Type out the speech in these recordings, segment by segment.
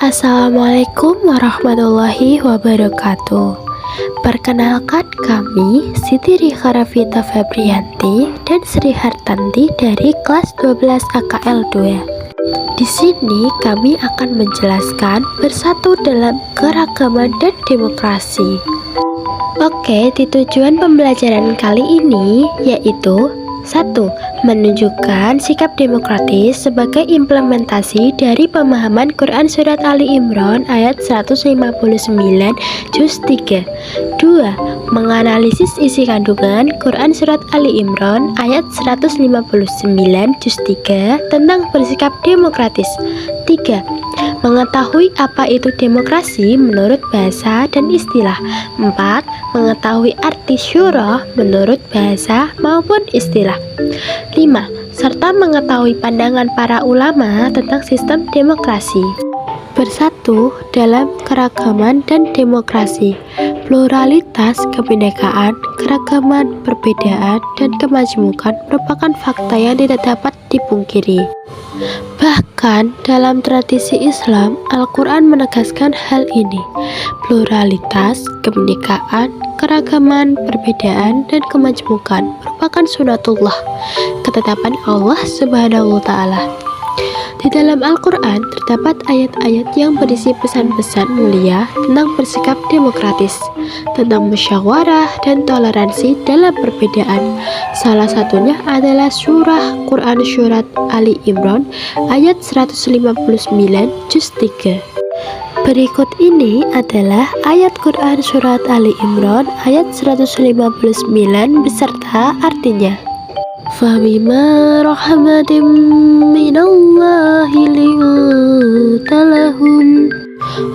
Assalamualaikum warahmatullahi wabarakatuh. Perkenalkan kami Siti Rika Rafita Febrianti dan Sri Hartanti dari kelas 12 AKL 2. Di sini kami akan menjelaskan bersatu dalam keragaman dan demokrasi. Oke, di tujuan pembelajaran kali ini yaitu 1. Menunjukkan sikap demokratis sebagai implementasi dari pemahaman Quran Surat Ali Imran ayat 159 juz 3. 2. Menganalisis isi kandungan Quran Surat Ali Imran ayat 159 juz 3 tentang bersikap demokratis. 3. Mengetahui apa itu demokrasi menurut bahasa dan istilah. 4. Mengetahui arti syura menurut bahasa maupun istilah. 5. Serta mengetahui pandangan para ulama tentang sistem demokrasi. Bersatu dalam keragaman dan demokrasi. Pluralitas, kebinekaan, keragaman, perbedaan, dan kemajmukan merupakan fakta yang tidak dapat dipungkiri. Bahkan dalam tradisi Islam, Al-Quran menegaskan hal ini. Pluralitas, kebinekaan, keragaman, perbedaan, dan kemajmukan merupakan sunatullah, ketetapan Allah Subhanahu wa Ta'ala. Di dalam Al-Quran terdapat ayat-ayat yang berisi pesan-pesan mulia tentang bersikap demokratis, tentang musyawarah dan toleransi dalam perbedaan. Salah satunya adalah surah Quran Surat Ali Imran ayat 159 juz 3. Berikut ini adalah ayat Quran Surat Ali Imran ayat 159 beserta artinya. فَبِمَا رَحْمَةٍ مِّنَ اللَّهِ لِنتَ لَهُمْ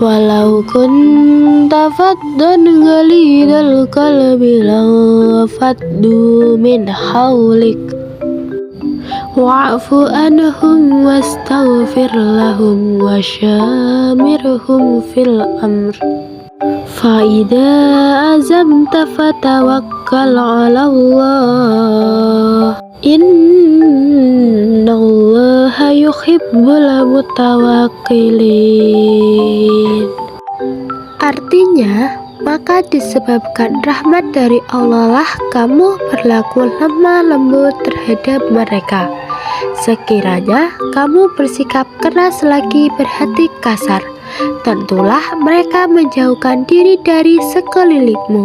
وَلَوْ كُنتَ فَظًّا غَلِيظَ الْقَلْبِ لَانفَضُّوا مِنْ حَوْلِكَ وَاعْفُ عَنْهُمْ وَاسْتَغْفِرْ لَهُمْ وَشَاوِرْهُمْ فِي الْأَمْرِ فَإِذَا عَزَمْتَ فَتَوَكَّلْ عَلَى اللَّهِ Innallaha yuhibbul mutawakkilin. Artinya, maka disebabkan rahmat dari Allah lah kamu berlaku lemah lembut terhadap mereka. Sekiranya kamu bersikap keras lagi berhati kasar, tentulah mereka menjauhkan diri dari sekelilingmu.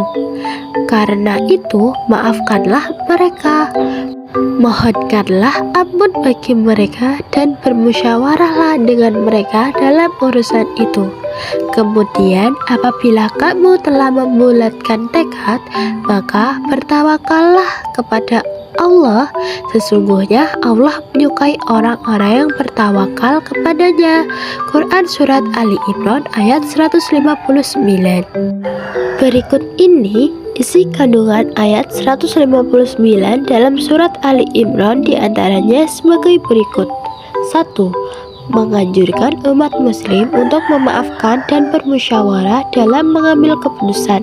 Karena itu, maafkanlah mereka, mohonkanlah ampun bagi mereka, dan bermusyawarahlah dengan mereka dalam urusan itu. Kemudian apabila kamu telah membulatkan tekad, maka bertawakallah kepada Allah. Sesungguhnya Allah menyukai orang-orang yang bertawakal kepadanya. Quran Surat Ali Imran ayat 159. Berikut ini isi kandungan ayat 159 dalam Surat Ali Imran, diantaranya sebagai berikut. 1. Menganjurkan umat muslim untuk memaafkan dan bermusyawarah dalam mengambil keputusan.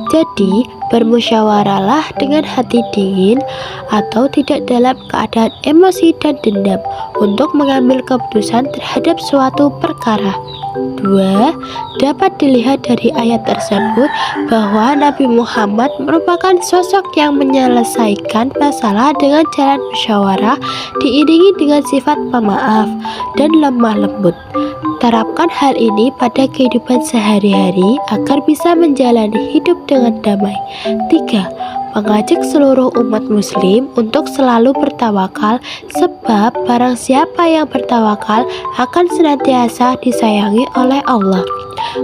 Jadi, bermusyawarahlah dengan hati dingin atau tidak dalam keadaan emosi dan dendam untuk mengambil keputusan terhadap suatu perkara. 2. Dapat dilihat dari ayat tersebut bahwa Nabi Muhammad merupakan sosok yang menyelesaikan masalah dengan jalan musyawarah diiringi dengan sifat pemaaf dan lemah lembut. Terapkan hal ini pada kehidupan sehari-hari agar bisa menjalani hidup dengan damai. 3. Mengajak seluruh umat muslim untuk selalu bertawakal, sebab barang siapa yang bertawakal akan senantiasa disayangi oleh Allah.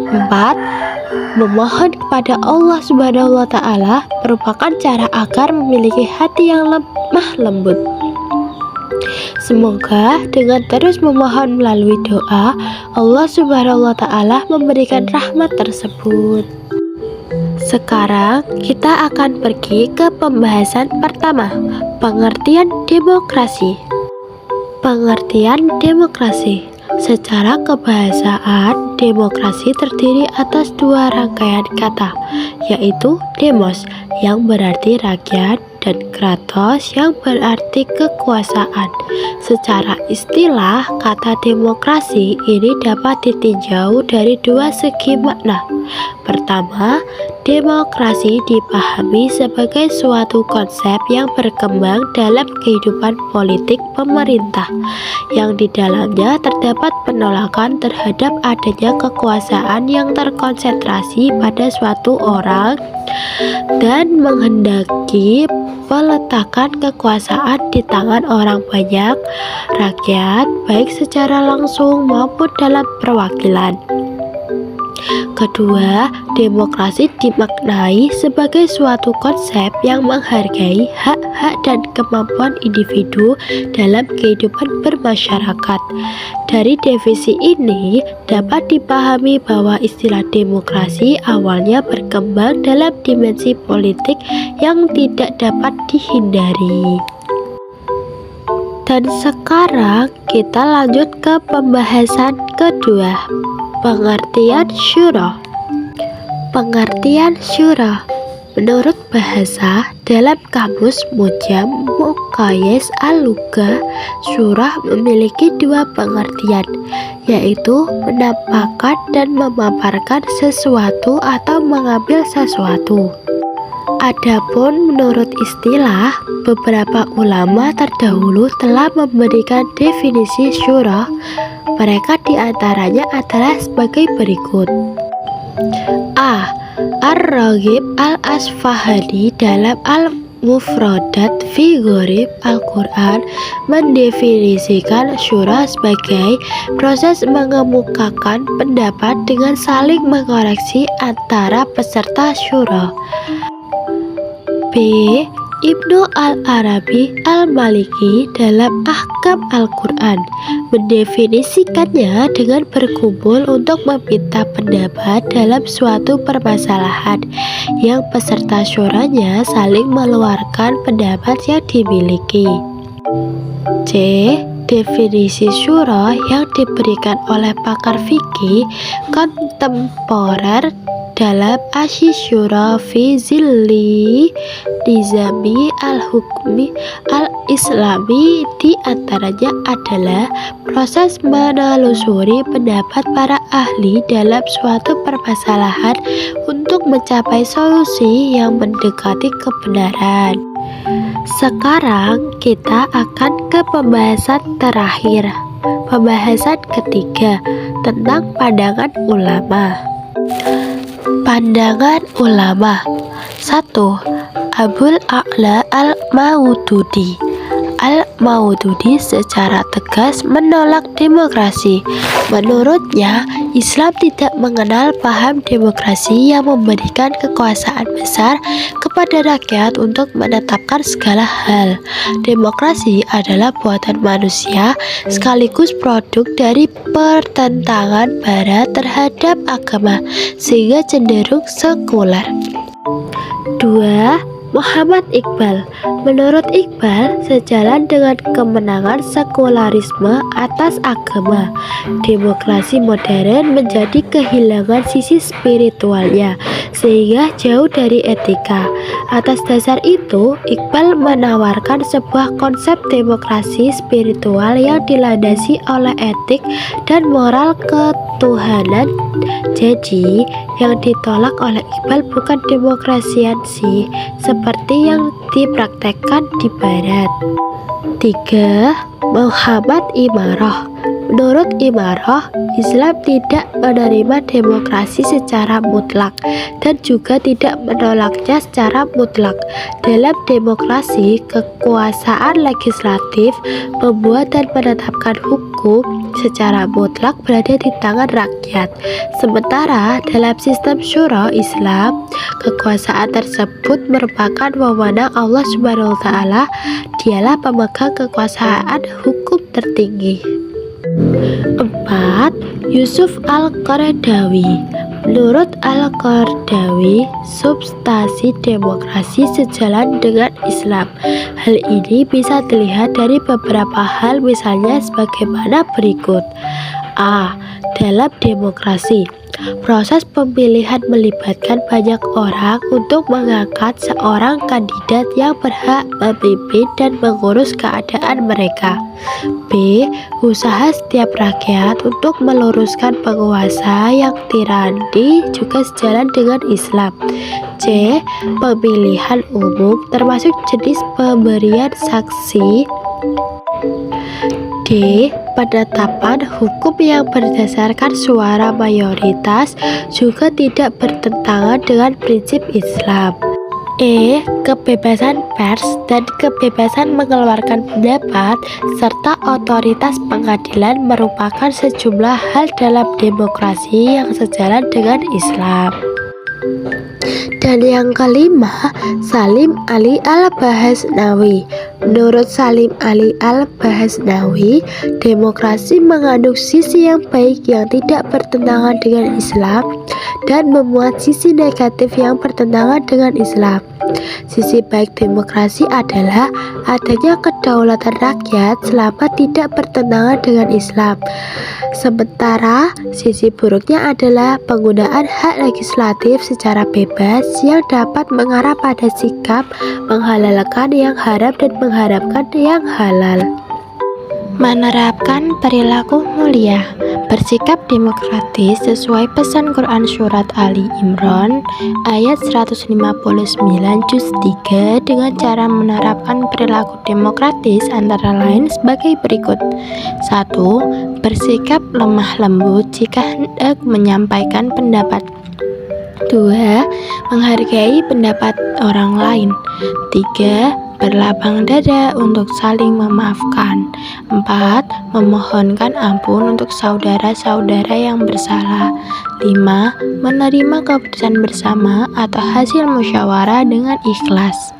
4. Memohon kepada Allah Subhanahu wa Ta'ala merupakan cara agar memiliki hati yang lemah lembut. Semoga dengan terus memohon melalui doa, Allah Subhanahu wa Ta'ala memberikan rahmat tersebut. Sekarang kita akan pergi ke pembahasan pertama, pengertian demokrasi. Pengertian demokrasi. Secara kebahasaan, demokrasi terdiri atas dua rangkaian kata, yaitu demos yang berarti rakyat dan kratos yang berarti kekuasaan. Secara istilah, kata demokrasi ini dapat ditinjau dari dua segi makna. Pertama, demokrasi dipahami sebagai suatu konsep yang berkembang dalam kehidupan politik pemerintah, yang di dalamnya terdapat penolakan terhadap adanya kekuasaan yang terkonsentrasi pada suatu orang dan menghendaki peletakan kekuasaan di tangan orang banyak, rakyat, baik secara langsung maupun dalam perwakilan. Kedua, demokrasi dimaknai sebagai suatu konsep yang menghargai hak-hak dan kemampuan individu dalam kehidupan bermasyarakat. Dari definisi ini, dapat dipahami bahwa istilah demokrasi awalnya berkembang dalam dimensi politik yang tidak dapat dihindari. Dan sekarang kita lanjut ke pembahasan kedua. Pengertian syura. Pengertian syura menurut bahasa dalam kamus Mu'jam Muqayyis Al-Lughah, syura memiliki dua pengertian, yaitu menampakkan dan memaparkan sesuatu atau mengambil sesuatu. Adapun menurut istilah, beberapa ulama terdahulu telah memberikan definisi syura. Mereka diantaranya adalah sebagai berikut. A. Ar-Raghib Al-Asfahani dalam Al-Mufradat fi Gharib Al-Quran mendefinisikan syura sebagai proses mengemukakan pendapat dengan saling mengoreksi antara peserta syura. B. Ibnu Al-Arabi Al-Maliki dalam Ahkam Al-Quran mendefinisikannya dengan berkumpul untuk meminta pendapat dalam suatu permasalahan yang peserta syuranya saling mengeluarkan pendapat yang dimiliki. C. Definisi syura yang diberikan oleh pakar fikih kontemporer dalam Asy-Syura fi Zilli Nizami Al-Hukmi Al-Islami diantaranya adalah proses menelusuri pendapat para ahli dalam suatu permasalahan untuk mencapai solusi yang mendekati kebenaran. Sekarang kita akan ke pembahasan terakhir, pembahasan ketiga tentang pandangan ulama. Pandangan ulama. 1. Abul A'la Al-Maududi. Al-Maududi secara tegas menolak demokrasi. Menurutnya, Islam tidak mengenal paham demokrasi yang memberikan kekuasaan besar kepada rakyat untuk menetapkan segala hal. Demokrasi adalah buatan manusia sekaligus produk dari pertentangan Barat terhadap agama, sehingga cenderung sekuler. 2. Muhammad Iqbal. Menurut Iqbal, sejalan dengan kemenangan sekularisme atas agama, demokrasi modern menjadi kehilangan sisi spiritualnya, sehingga jauh dari etika. Atas dasar itu, Iqbal menawarkan sebuah konsep demokrasi spiritual yang dilandasi oleh etik dan moral ketuhanan. Jadi, yang ditolak oleh Iqbal bukan demokrasiansi seperti yang dipraktekkan di Barat. 3. Muhammad Imarah. Menurut Imarah, Islam tidak menerima demokrasi secara mutlak dan juga tidak menolaknya secara mutlak. Dalam demokrasi, kekuasaan legislatif membuat dan menetapkan hukum secara mutlak berada di tangan rakyat. Sementara dalam sistem syura Islam, kekuasaan tersebut merupakan wewenang Allah Subhanahu wa Ta'ala. Dialah pemegang kekuasaan hukum tertinggi. 4. Yusuf Al-Qaradawi. Menurut Al-Qaradawi, substansi demokrasi sejalan dengan Islam. Hal ini bisa dilihat dari beberapa hal, misalnya sebagaimana berikut. A. dalam demokrasi. Proses pemilihan melibatkan banyak orang untuk mengangkat seorang kandidat yang berhak memimpin dan mengurus keadaan mereka. B. Usaha setiap rakyat untuk meluruskan penguasa yang tirani juga sejalan dengan Islam. C. Pemilihan umum termasuk jenis pemberian saksi. D. Penetapan hukum yang berdasarkan suara mayoritas juga tidak bertentangan dengan prinsip Islam. E. Kebebasan pers dan kebebasan mengeluarkan pendapat serta otoritas pengadilan merupakan sejumlah hal dalam demokrasi yang sejalan dengan Islam. Dan yang kelima, Salim Ali Al-Bahaznawi. Menurut Salim Ali Al-Bahaznawi, demokrasi mengandung sisi yang baik yang tidak bertentangan dengan Islam dan memuat sisi negatif yang bertentangan dengan Islam. Sisi baik demokrasi adalah adanya kedaulatan rakyat selama tidak bertentangan dengan Islam. Sementara sisi buruknya adalah penggunaan hak legislatif secara bebas yang dapat mengarah pada sikap menghalalkan yang haram dan mengharapkan yang halal. Menerapkan perilaku mulia, bersikap demokratis sesuai pesan Quran Surat Ali Imran ayat 159 juz 3 dengan cara menerapkan perilaku demokratis antara lain sebagai berikut. 1. Bersikap lemah lembut jika hendak menyampaikan pendapat. 2. Menghargai pendapat orang lain. 3. Berlapang dada untuk saling memaafkan. 4. Memohonkan ampun untuk saudara-saudara yang bersalah. 5. Menerima keputusan bersama atau hasil musyawarah dengan ikhlas.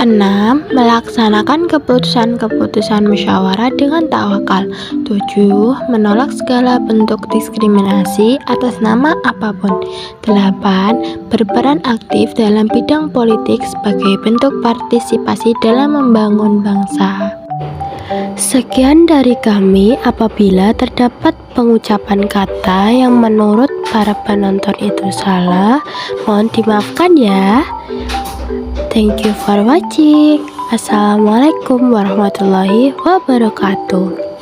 6. Melaksanakan keputusan-keputusan musyawarah dengan tawakal. 7. Menolak segala bentuk diskriminasi atas nama apapun. 8. Berperan aktif dalam bidang politik sebagai bentuk partisipasi dalam membangun bangsa. Sekian dari kami. Apabila terdapat pengucapan kata yang menurut para penonton itu salah, mohon dimaafkan ya. Thank you for watching. Assalamualaikum warahmatullahi wabarakatuh.